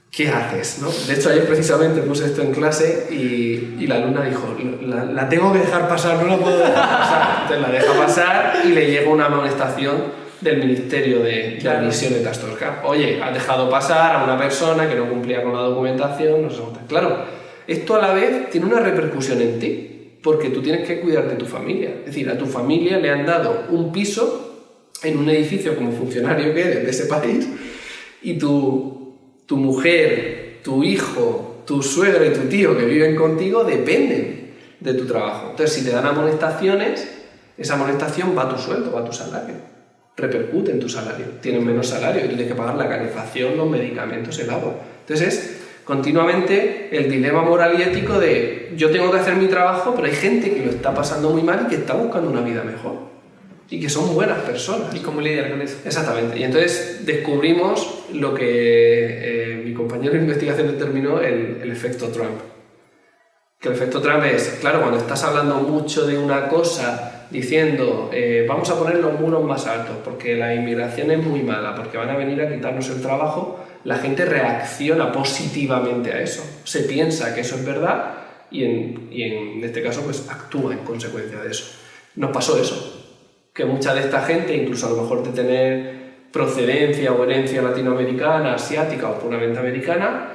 ¿Qué haces? ¿No? De hecho, ayer precisamente puse esto en clase y la alumna dijo, la tengo que dejar pasar, no la puedo dejar pasar. Entonces la deja pasar y le llega una amonestación del Ministerio de Claro. Admisiones de Astorga. Oye, has dejado pasar a una persona que no cumplía con la documentación, no sé qué. Claro, esto a la vez tiene una repercusión en ti, porque tú tienes que cuidar de tu familia. Es decir, a tu familia le han dado un piso en un edificio como funcionario que eres de ese país, y tu mujer, tu hijo, tu suegro y tu tío que viven contigo dependen de tu trabajo. Entonces, si te dan amonestaciones, esa amonestación va a tu sueldo, va a tu salario, repercute en tu salario, tienes menos salario y tienes que pagar la calefacción, los medicamentos, el agua. Entonces es continuamente el dilema moral y ético de yo tengo que hacer mi trabajo, pero hay gente que lo está pasando muy mal y que está buscando una vida mejor y que son buenas personas. ¿Y cómo lidiar con eso? Exactamente. Y entonces descubrimos lo que mi compañero de investigación determinó el efecto Trump. Que el efecto Trump es, claro, cuando estás hablando mucho de una cosa, diciendo vamos a poner los muros más altos porque la inmigración es muy mala, porque van a venir a quitarnos el trabajo, la gente reacciona positivamente a eso. Se piensa que eso es verdad y en este caso pues actúa en consecuencia de eso. Nos pasó eso. Que mucha de esta gente, incluso a lo mejor de tener procedencia o herencia latinoamericana, asiática o puramente americana,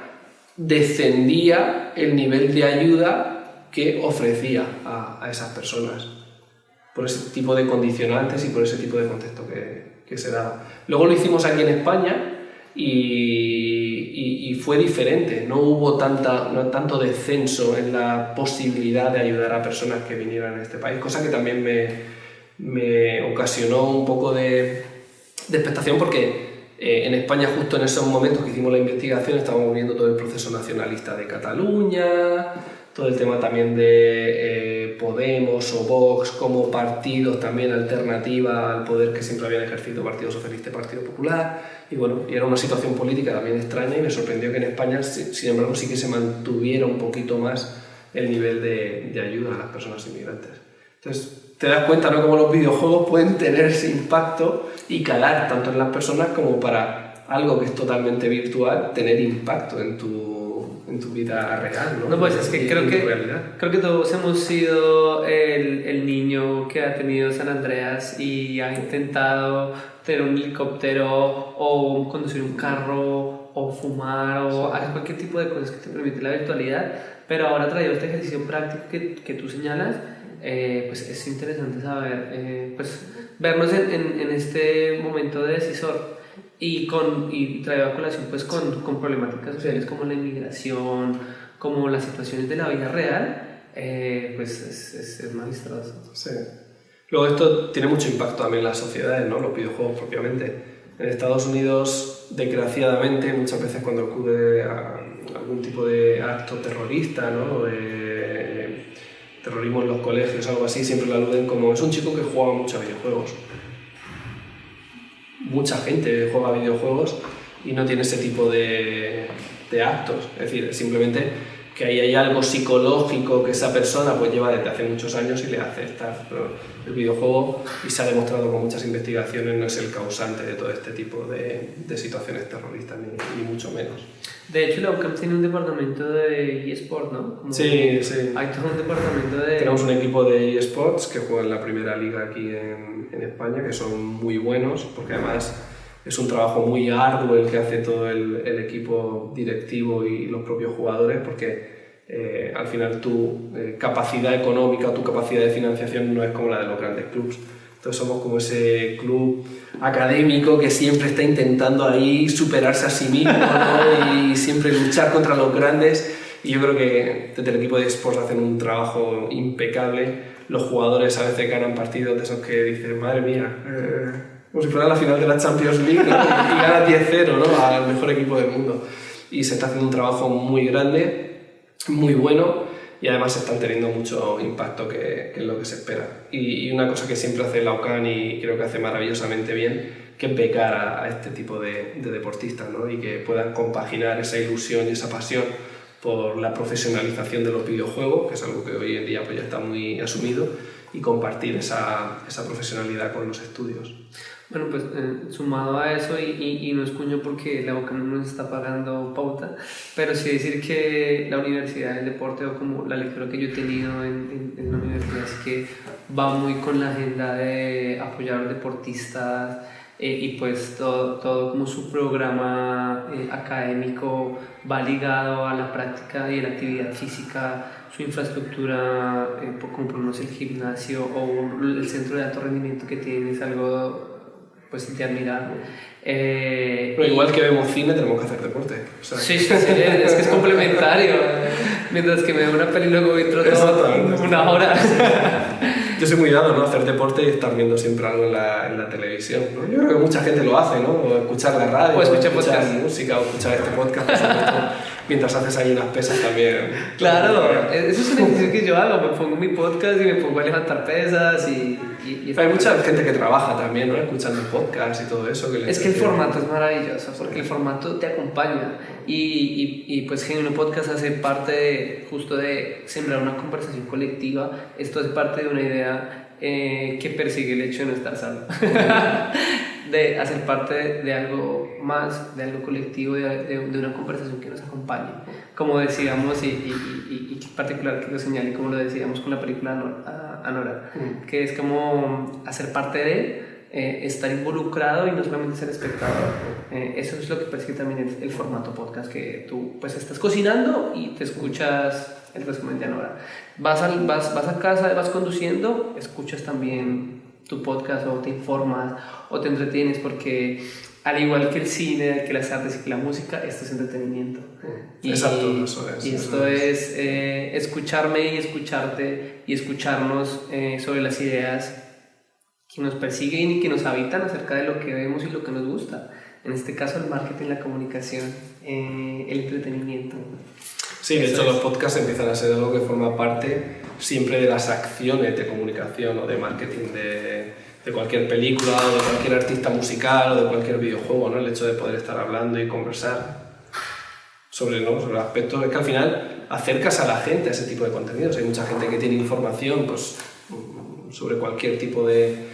descendía el nivel de ayuda que ofrecía a esas personas por ese tipo de condicionantes y por ese tipo de contexto que se daba. Luego lo hicimos aquí en España y fue diferente, no hubo tanto descenso en la posibilidad de ayudar a personas que vinieran a este país, cosa que también me ocasionó un poco de expectación porque en España justo en esos momentos que hicimos la investigación estábamos viendo todo el proceso nacionalista de Cataluña, todo el tema también de Podemos o Vox como partidos también alternativa al poder que siempre habían ejercido Partido Socialista y Partido Popular, y bueno, y era una situación política también extraña y me sorprendió que en España sin embargo sí que se mantuviera un poquito más el nivel de ayuda a las personas inmigrantes. Entonces te das cuenta, ¿no?, cómo los videojuegos pueden tener ese impacto y calar tanto en las personas como para algo que es totalmente virtual, tener impacto en tu vida real, ¿no? No, pues es que creo que todos hemos sido el niño que ha tenido San Andreas y ha intentado tener un helicóptero o conducir un carro o fumar o hacer cualquier tipo de cosas que te permite la virtualidad, pero ahora traído este ejercicio práctico que tú señalas, pues es interesante saber, pues vernos en este momento de decisor y traído a colación pues con problemáticas sociales como la inmigración, como las situaciones de la vida real, pues es magistroso. Sí. Luego esto tiene mucho impacto también en las sociedades, ¿no?, los videojuegos propiamente. En Estados Unidos, desgraciadamente, muchas veces cuando acude a algún tipo de acto terrorista, ¿no?, de terrorismo en los colegios, algo así, siempre lo aluden como es un chico que juega mucho a videojuegos. Mucha gente juega a videojuegos y no tiene ese tipo de actos, es decir, simplemente que ahí hay algo psicológico que esa persona pues lleva desde hace muchos años y le hace estar. Pero el videojuego, y se ha demostrado con muchas investigaciones, no es el causante de todo este tipo de situaciones terroristas, ni mucho menos. De hecho, la UCAM tiene un departamento de eSport, ¿no? Sí, sí. Hay todo un departamento de... Tenemos un equipo de eSports que juega en la primera liga aquí en España, que son muy buenos, porque además es un trabajo muy arduo el que hace todo el equipo directivo y los propios jugadores, porque al final tu capacidad económica o tu capacidad de financiación no es como la de los grandes clubes. Entonces somos como ese club académico que siempre está intentando ahí superarse a sí mismo, ¿no?, y siempre luchar contra los grandes. Y yo creo que desde el equipo de eSports hacen un trabajo impecable. Los jugadores a veces ganan partidos de esos que dicen, madre mía, como si fuera la final de la Champions League, ¿no?, y gana 10-0, ¿no?, al mejor equipo del mundo. Y se está haciendo un trabajo muy grande, muy bueno, y además están teniendo mucho impacto, que es lo que se espera. Y una cosa que siempre hace la UCAN y creo que hace maravillosamente bien, que es becar a este tipo de deportistas, ¿no?, y que puedan compaginar esa ilusión y esa pasión por la profesionalización de los videojuegos, que es algo que hoy en día pues ya está muy asumido, y compartir esa profesionalidad con los estudios. Bueno, pues sumado a eso, y no es cuño porque la UCAM no nos está pagando pauta, pero sí decir que la Universidad del Deporte, o como la lectura que yo he tenido en la universidad, es que va muy con la agenda de apoyar a los deportistas, y pues todo como su programa académico va ligado a la práctica y a la actividad física, su infraestructura, como por lo menos el gimnasio o el centro de alto rendimiento que tiene es algo pues de admirar. Pero igual que vemos cine, tenemos que hacer deporte. O sea, Sí, es que es complementario. Mientras que me veo una peli y luego voy Exactamente. una hora. Yo soy muy dado, ¿no? A hacer deporte y estar viendo siempre algo en la televisión, ¿no? Yo creo que mucha gente lo hace, ¿no? O escuchar la radio, O escuchar podcast. música, o escuchar este podcast, por supuesto, mientras haces ahí unas pesas también. Claro, eso es un ejercicio que yo hago. Me pongo mi podcast y me pongo a levantar pesas y Hay mucha gente que trabaja también, ¿no? Escuchando podcast y todo eso. Es que el formato es maravilloso, porque el formato te acompaña y pues Genuino Podcast hace parte justo de sembrar una conversación colectiva. Esto es parte de una idea que persigue el hecho de no estar solo, de hacer parte de algo más, de algo colectivo, de una conversación que nos acompañe. Como decíamos, y en particular que lo señalé, como lo decíamos con la película Anora, que es como hacer parte de estar involucrado y no solamente ser espectador. Eso es lo que persigue también el formato podcast, que tú pues estás cocinando y te escuchas el resumen de Anora. Vas a casa, vas conduciendo, escuchas también tu podcast o te informas o te entretienes, porque al igual que el cine, que las artes y que la música, esto es entretenimiento. Exacto, eso es. Y esto es escucharme y escucharte y escucharnos sobre las ideas que nos persiguen y que nos habitan acerca de lo que vemos y lo que nos gusta. En este caso el marketing, la comunicación, el entretenimiento. Sí, de hecho los podcasts empiezan a ser algo que forma parte siempre de las acciones de comunicación o de marketing de cualquier película o de cualquier artista musical o de cualquier videojuego, ¿no? El hecho de poder estar hablando y conversar sobre aspectos, es que al final acercas a la gente a ese tipo de contenidos. Hay mucha gente que tiene información pues, sobre cualquier tipo de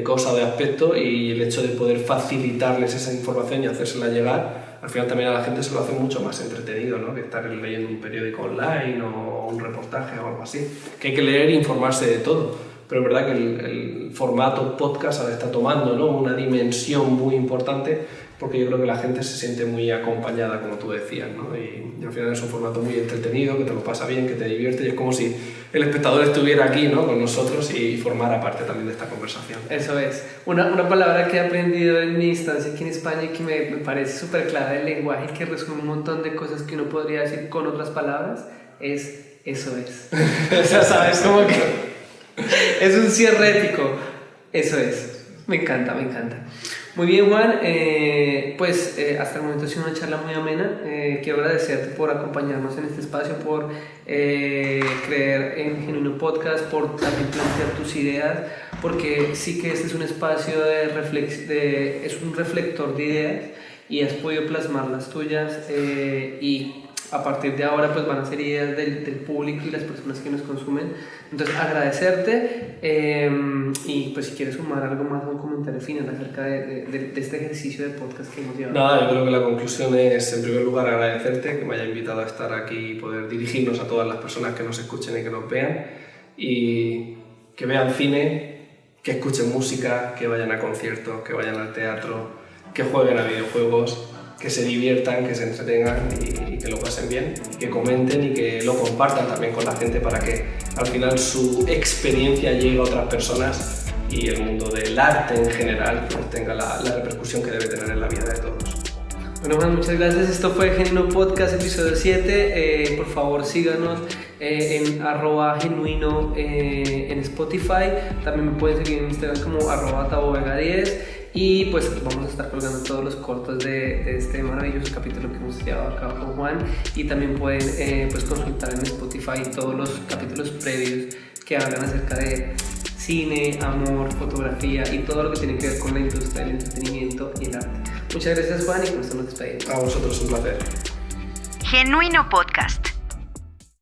cosa o de aspecto, y el hecho de poder facilitarles esa información y hacérsela llegar, al final también a la gente se lo hace mucho más entretenido, ¿no? Que estar leyendo un periódico online o un reportaje o algo así, que hay que leer e informarse de todo. Pero es verdad que el formato podcast ahora está tomando, ¿no? Una dimensión muy importante, porque yo creo que la gente se siente muy acompañada, como tú decías, ¿no? Y al final es un formato muy entretenido, que te lo pasa bien, que te divierte, y es como si el espectador estuviera aquí, ¿no? Con nosotros y formara parte también de esta conversación. Eso es. Una palabra que he aprendido en mi instancia aquí en España y que me parece súper clara del lenguaje, que resume un montón de cosas que uno podría decir con otras palabras, es eso es. O sea, ¿sabes? Como que es un cierre épico. Eso es. Me encanta, me encanta. Muy bien, Juan. Hasta el momento ha sido una charla muy amena. Quiero agradecerte por acompañarnos en este espacio, por creer en Genuino Podcast, por también plantear tus ideas, porque sí que este es un espacio es un reflector de ideas, y has podido plasmar las tuyas, y a partir de ahora pues van a ser ideas del público y las personas que nos consumen. Entonces agradecerte, y pues si quieres sumar algo más, un comentario final acerca de este ejercicio de podcast que hemos llevado. Nada, yo creo que la conclusión es, en primer lugar, agradecerte que me haya invitado a estar aquí y poder dirigirnos a todas las personas que nos escuchen y que nos vean, y que vean cine, que escuchen música, que vayan a conciertos, que vayan al teatro, que jueguen a videojuegos, que se diviertan, que se entretengan y que lo pasen bien, y que comenten y que lo compartan también con la gente, para que al final su experiencia llegue a otras personas y el mundo del arte en general pues tenga la repercusión que debe tener en la vida de todos. Bueno, Juan, muchas gracias. Esto fue Genuino Podcast, episodio 7. Por favor, síganos en @genuino en Spotify. También me pueden seguir en Instagram como @tabovega10. Y pues vamos a estar colgando todos los cortos de este maravilloso capítulo que hemos llevado a cabo con Juan. Y también pueden pues consultar en Spotify todos los capítulos previos que hablan acerca de cine, amor, fotografía y todo lo que tiene que ver con la industria del entretenimiento y el arte. Muchas gracias, Juan, y con esto nos despedimos. A vosotros, un placer. Genuino Podcast.